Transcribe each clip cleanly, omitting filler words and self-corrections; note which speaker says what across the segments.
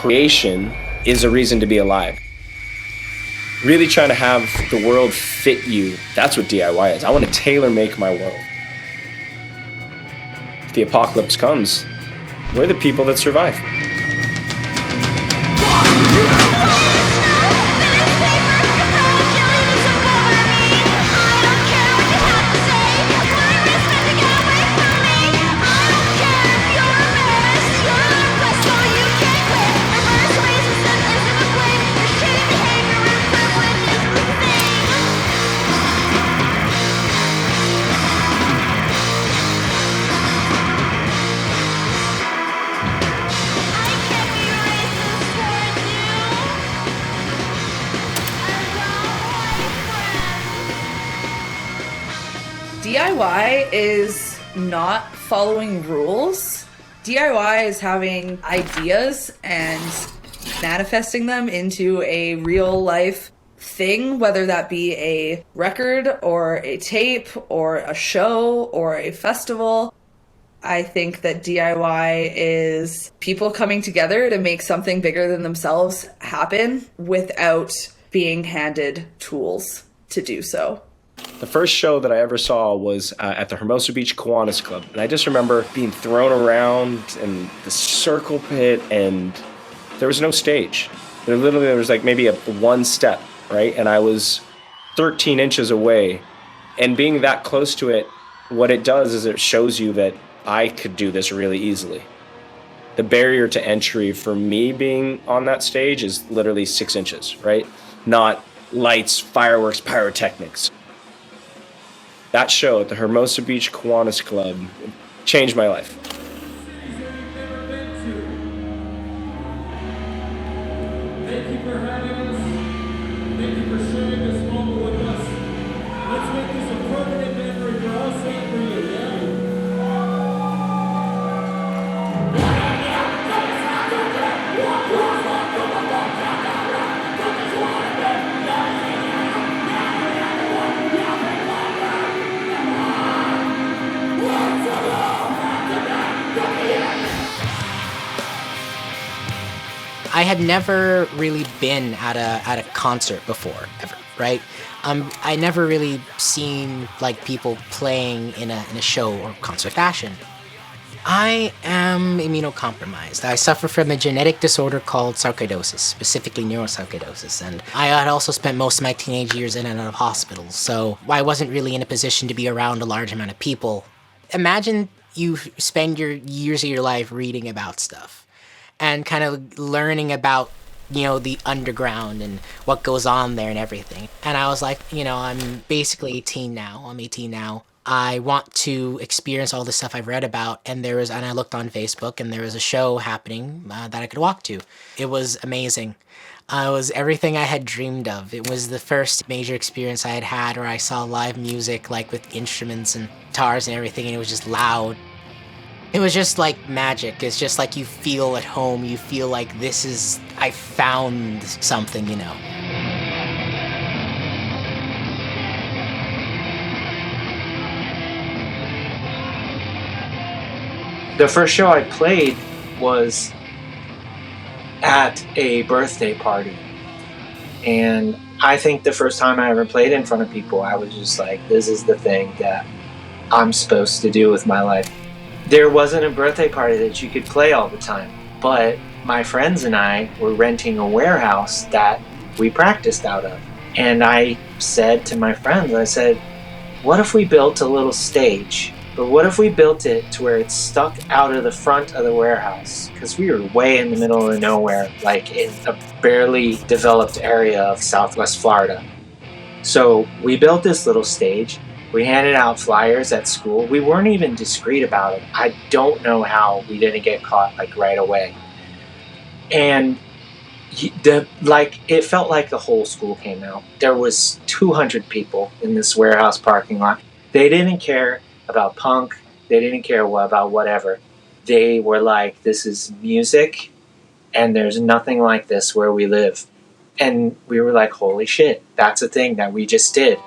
Speaker 1: creation is a reason to be alive. Really trying to have the world fit you. That's what DIY is. I want to tailor make my world. If the apocalypse comes, we're the people that survive.
Speaker 2: DIY is not following rules. DIY is having ideas and manifesting them into a real life thing, whether that be a record or a tape or a show or a festival. I think that DIY is people coming together to make something bigger than themselves happen without being handed tools to do so.
Speaker 1: The first show that I ever saw was at the Hermosa Beach Kiwanis Club. And I just remember being thrown around in the circle pit, and there was no stage. There was like maybe one step, right? And I was 13 inches away. And being that close to it, what it does is it shows you that I could do this really easily. The barrier to entry for me being on that stage is literally 6 inches, right? Not lights, fireworks, pyrotechnics. That show at the Hermosa Beach Kiwanis Club changed my life.
Speaker 3: Thank you for having us. Thank you for sharing this moment with us. Let's make this a permanent memory for us and for you, yeah?
Speaker 4: I had never really been at a concert before, ever, right? I never really seen like people playing in a show or concert fashion. I am immunocompromised. I suffer from a genetic disorder called sarcoidosis, specifically neurosarcoidosis, and I had also spent most of my teenage years in and out of hospitals, so I wasn't really in a position to be around a large amount of people. Imagine you spend your years of your life reading about stuff and kind of learning about, the underground and what goes on there and everything. And I was like, I'm basically 18 now. I'm 18 now. I want to experience all the stuff I've read about. And I looked on Facebook, and there was a show happening that I could walk to. It was amazing. It was everything I had dreamed of. It was the first major experience I had had where I saw live music, like with instruments and guitars and everything, and it was just loud. It was just like magic. It's just like you feel at home. You feel like I found something,
Speaker 5: The first show I played was at a birthday party. And I think the first time I ever played in front of people, I was just like, this is the thing that I'm supposed to do with my life. There wasn't a birthday party that you could play all the time, but my friends and I were renting a warehouse that we practiced out of. And I said to my friends, what if we built a little stage? But what if we built it to where it's stuck out of the front of the warehouse? Because we were way in the middle of nowhere, like in a barely developed area of Southwest Florida. So we built this little stage. We handed out flyers at school. We weren't even discreet about it. I don't know how we didn't get caught like right away. And it felt like the whole school came out. There was 200 people in this warehouse parking lot. They didn't care about punk. They didn't care about whatever. They were like, this is music, and there's nothing like this where we live. And we were like, holy shit, that's a thing that we just did.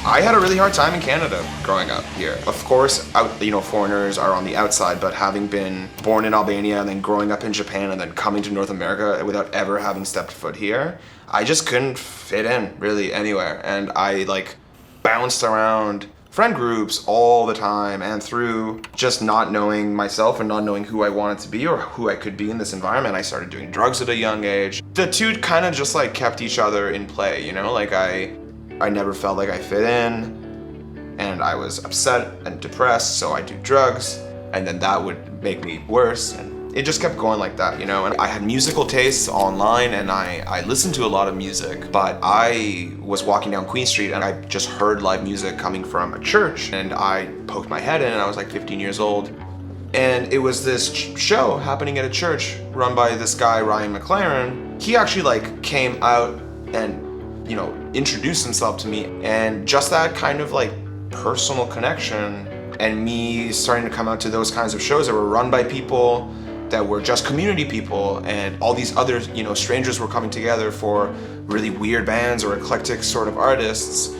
Speaker 6: I had a really hard time in Canada growing up here. Of course, foreigners are on the outside, but having been born in Albania and then growing up in Japan and then coming to North America without ever having stepped foot here, I just couldn't fit in really anywhere. And I bounced around friend groups all the time, and through just not knowing myself and not knowing who I wanted to be or who I could be in this environment, I started doing drugs at a young age. The two kind of just kept each other in play, I never felt like I fit in, and I was upset and depressed, so I do drugs, and then that would make me worse, and it just kept going like that, And I had musical tastes online, and I listened to a lot of music, but I was walking down Queen Street, and I just heard live music coming from a church, and I poked my head in, and I was 15 years old, and it was this show happening at a church run by this guy, Ryan McLaren. He actually came out and introduced himself to me, and just that kind of personal connection and me starting to come out to those kinds of shows that were run by people that were just community people, and all these other strangers were coming together for really weird bands or eclectic sort of artists.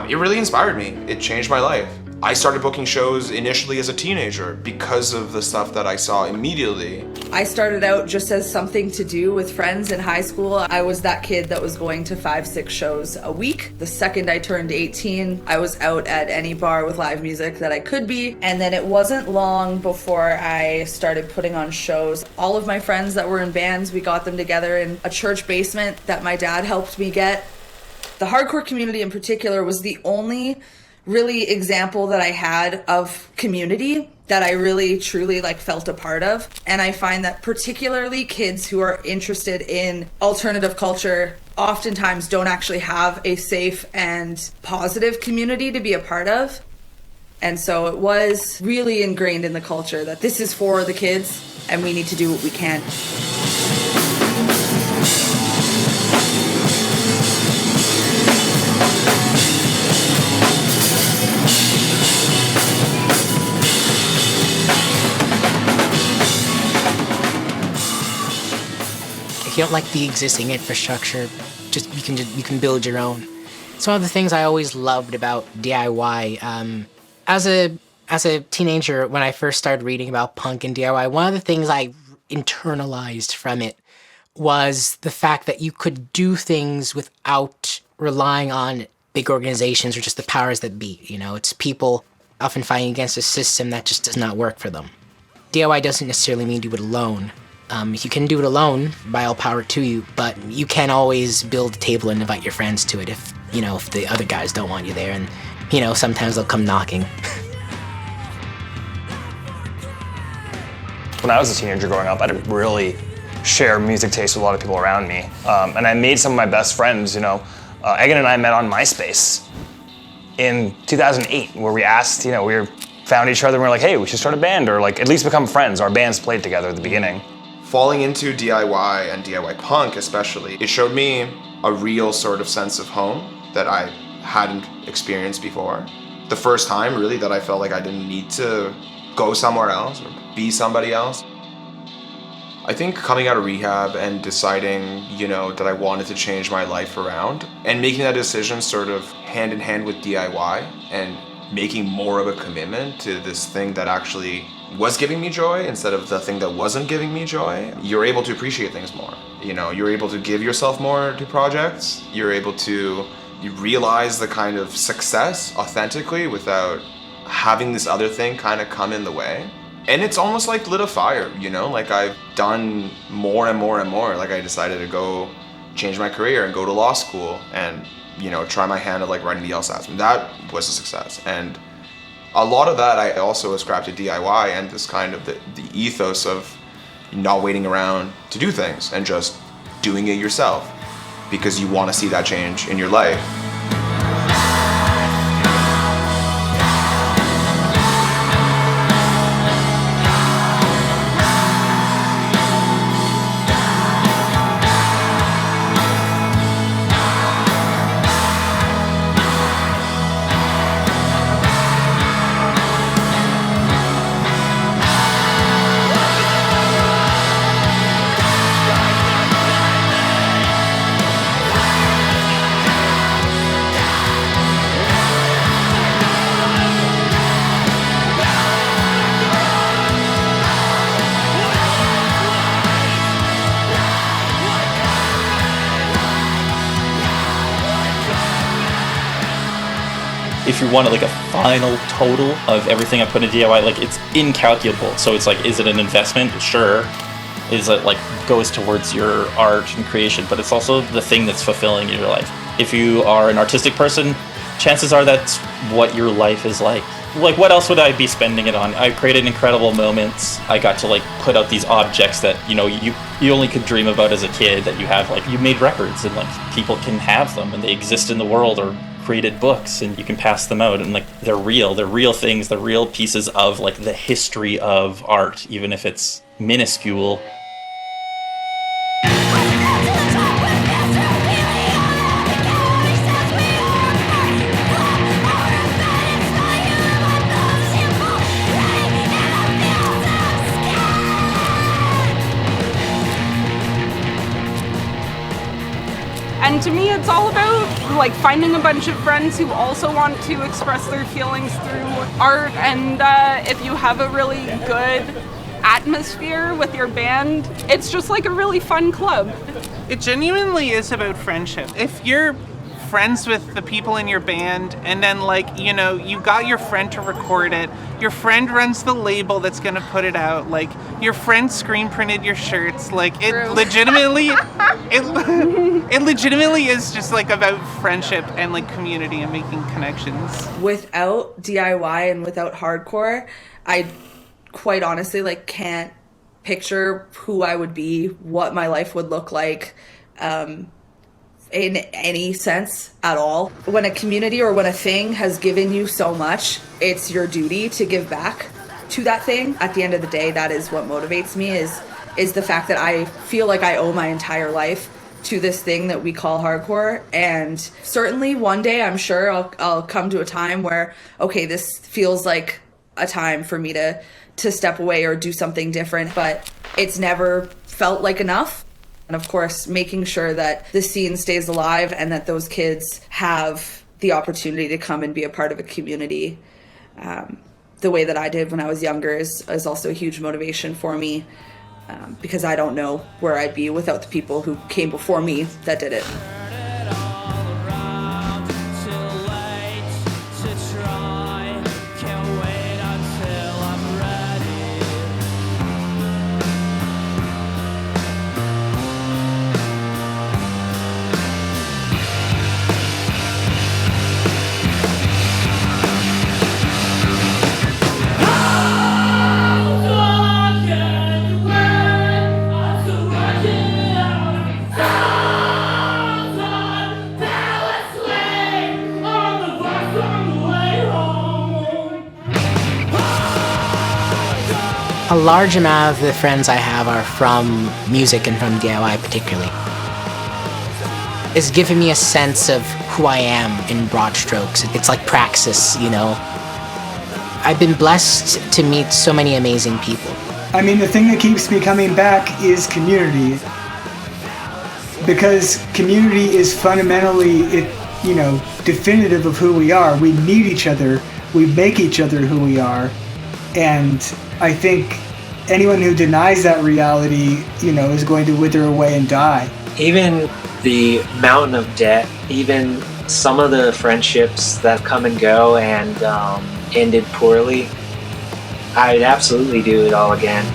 Speaker 6: It really inspired me. It changed my life. I started booking shows initially as a teenager because of the stuff that I saw immediately.
Speaker 2: I started out just as something to do with friends in high school. I was that kid that was going to 5-6 shows a week. The second I turned 18, I was out at any bar with live music that I could be. And then it wasn't long before I started putting on shows. All of my friends that were in bands, we got them together in a church basement that my dad helped me get. The hardcore community in particular was the only really example that I had of community that I really truly felt a part of. And I find that particularly kids who are interested in alternative culture oftentimes don't actually have a safe and positive community to be a part of. And so it was really ingrained in the culture that this is for the kids and we need to do what we can.
Speaker 4: If you don't like the existing infrastructure, you can build your own. It's one of the things I always loved about DIY. As a teenager, when I first started reading about punk and DIY, one of the things I internalized from it was the fact that you could do things without relying on big organizations or just the powers that be. It's people often fighting against a system that just does not work for them. DIY doesn't necessarily mean do it alone. If you can do it alone, by all power to you, but you can always build a table and invite your friends to it if the other guys don't want you there, and, sometimes they'll come knocking.
Speaker 7: When I was a teenager growing up, I didn't really share music taste with a lot of people around me, and I made some of my best friends, Egan and I met on MySpace in 2008, where we asked, we found each other and we were like, hey, we should start a band, or at least become friends. Our bands played together at the beginning.
Speaker 6: Falling into DIY and DIY punk especially, it showed me a real sort of sense of home that I hadn't experienced before. The first time really that I felt like I didn't need to go somewhere else or be somebody else. I think coming out of rehab and deciding, that I wanted to change my life around and making that decision sort of hand in hand with DIY and making more of a commitment to this thing that actually was giving me joy instead of the thing that wasn't giving me joy, you're able to appreciate things more. You're able to give yourself more to projects. You're able to realize the kind of success authentically without having this other thing kind of come in the way. And it's almost like lit a fire, I've done more and more and more. I decided to go change my career and go to law school and, try my hand at writing the LSATs. And that was a success. And a lot of that I also ascribe to DIY and this kind of the ethos of not waiting around to do things and just doing it yourself because you want to see that change in your life.
Speaker 8: if you wanted like a final total of everything I put in DIY, like it's incalculable. So it's like, is it an investment? Sure. Is it like goes towards your art and creation, but it's also the thing that's fulfilling in your life. If you are an artistic person, chances are that's what your life is like. Like, what else would I be spending it on? I created incredible moments. I got to like put out these objects that, you know, you only could dream about as a kid, that you have, like, you made records and like people can have them and they exist in the world, or created books and you can pass them out, and like they're real things, they're real pieces of like the history of art, even if it's minuscule.
Speaker 9: And to me, it's all about like finding a bunch of friends who also want to express their feelings through art. And if you have a really good atmosphere with your band, it's just like a really fun club.
Speaker 10: It genuinely is about friendship. If you're friends with the people in your band, and then like, you know, you got your friend to record it, your friend runs the label that's gonna put it out, like your friend screen printed your shirts, like it legitimately it legitimately is just like about friendship and like community and making connections.
Speaker 2: Without DIY and without hardcore, I quite honestly like can't picture who I would be, what my life would look like, in any sense at all. When a community or when a thing has given you so much, it's your duty to give back to that thing. At the end of the day, that is what motivates me, is the fact that I feel like I owe my entire life to this thing that we call hardcore. And certainly one day, I'm sure I'll come to a time where, okay, this feels like a time for me to step away or do something different, but it's never felt like enough. And of course, making sure that the scene stays alive and that those kids have the opportunity to come and be a part of a community the way that I did when I was younger is also a huge motivation for me, because I don't know where I'd be without the people who came before me that did it.
Speaker 4: A large amount of the friends I have are from music and from DIY particularly. It's given me a sense of who I am in broad strokes. It's like praxis, you know. I've been blessed to meet so many amazing people.
Speaker 11: I mean, the thing that keeps me coming back is community. Because community is fundamentally, definitive of who we are. We need each other. We make each other who we are. And I think anyone who denies that reality, is going to wither away and die.
Speaker 5: Even the mountain of debt, even some of the friendships that come and go and ended poorly, I'd absolutely do it all again.